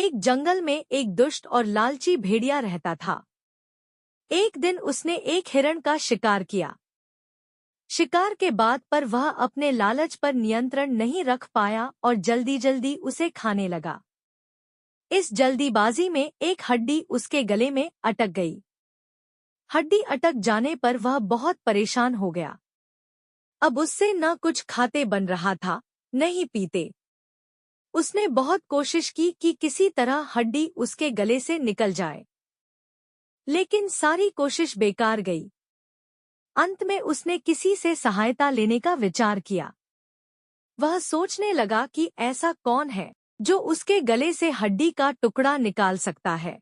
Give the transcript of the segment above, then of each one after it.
एक जंगल में एक दुष्ट और लालची भेड़िया रहता था। एक दिन उसने एक हिरण का शिकार किया। शिकार के बाद पर वह अपने लालच पर नियंत्रण नहीं रख पाया और जल्दी जल्दी उसे खाने लगा। इस जल्दीबाजी में एक हड्डी उसके गले में अटक गई। हड्डी अटक जाने पर वह बहुत परेशान हो गया। अब उससे न कुछ खाते बन रहा था, न ही पीते। उसने बहुत कोशिश की कि किसी तरह हड्डी उसके गले से निकल जाए, लेकिन सारी कोशिश बेकार गई। अंत में उसने किसी से सहायता लेने का विचार किया। वह सोचने लगा कि ऐसा कौन है जो उसके गले से हड्डी का टुकड़ा निकाल सकता है।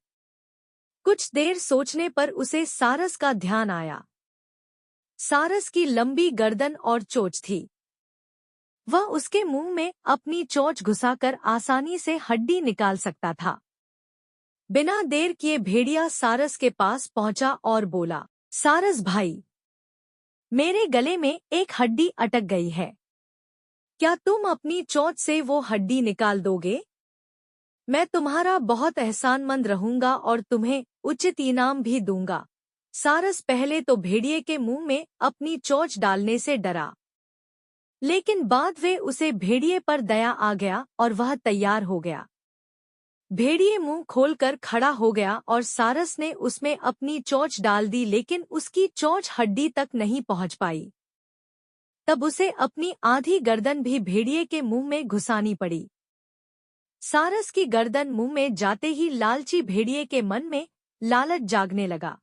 कुछ देर सोचने पर उसे सारस का ध्यान आया। सारस की लंबी गर्दन और चोंच थी। वह उसके मुंह में अपनी चोंच घुसाकर आसानी से हड्डी निकाल सकता था। बिना देर किए भेड़िया सारस के पास पहुंचा और बोला, सारस भाई, मेरे गले में एक हड्डी अटक गई है। क्या तुम अपनी चोंच से वो हड्डी निकाल दोगे? मैं तुम्हारा बहुत एहसानमंद रहूंगा और तुम्हें उचित इनाम भी दूंगा। सारस पहले तो भेड़िए के मुंह में अपनी चोंच डालने से डरा, लेकिन बाद वे उसे भेड़िए पर दया आ गया और वह तैयार हो गया। भेड़िए मुंह खोलकर खड़ा हो गया और सारस ने उसमें अपनी चोंच डाल दी, लेकिन उसकी चोंच हड्डी तक नहीं पहुंच पाई। तब उसे अपनी आधी गर्दन भी भेड़िए के मुंह में घुसानी पड़ी। सारस की गर्दन मुंह में जाते ही लालची भेड़िए के मन में लालच जागने लगा।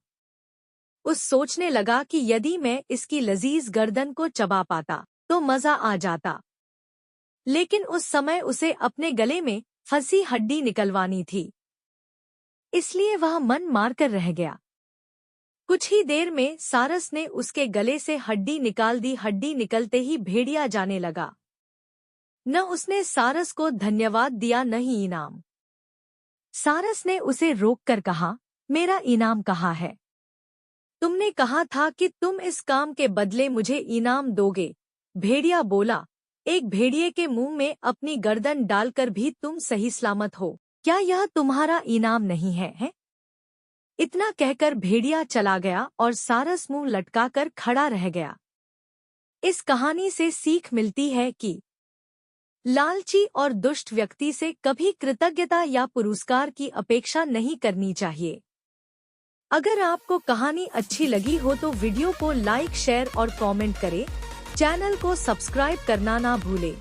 उस सोचने लगा कि यदि मैं इसकी लजीज गर्दन को चबा पाता तो मजा आ जाता, लेकिन उस समय उसे अपने गले में फंसी हड्डी निकलवानी थी, इसलिए वह मन मारकर रह गया। कुछ ही देर में सारस ने उसके गले से हड्डी निकाल दी। हड्डी निकलते ही भेड़िया जाने लगा। न उसने सारस को धन्यवाद दिया, न ही इनाम। सारस ने उसे रोककर कहा, मेरा इनाम कहाँ है? तुमने कहा था कि तुम इस काम के बदले मुझे इनाम दोगे। भेड़िया बोला, एक भेड़िए के मुंह में अपनी गर्दन डालकर भी तुम सही सलामत हो, क्या यह तुम्हारा इनाम नहीं है? इतना कहकर भेड़िया चला गया और सारस मुंह लटकाकर खड़ा रह गया। इस कहानी से सीख मिलती है कि लालची और दुष्ट व्यक्ति से कभी कृतज्ञता या पुरस्कार की अपेक्षा नहीं करनी चाहिए। अगर आपको कहानी अच्छी लगी हो तो वीडियो को लाइक, शेयर और कमेंट करें। चैनल को सब्सक्राइब करना ना भूलें।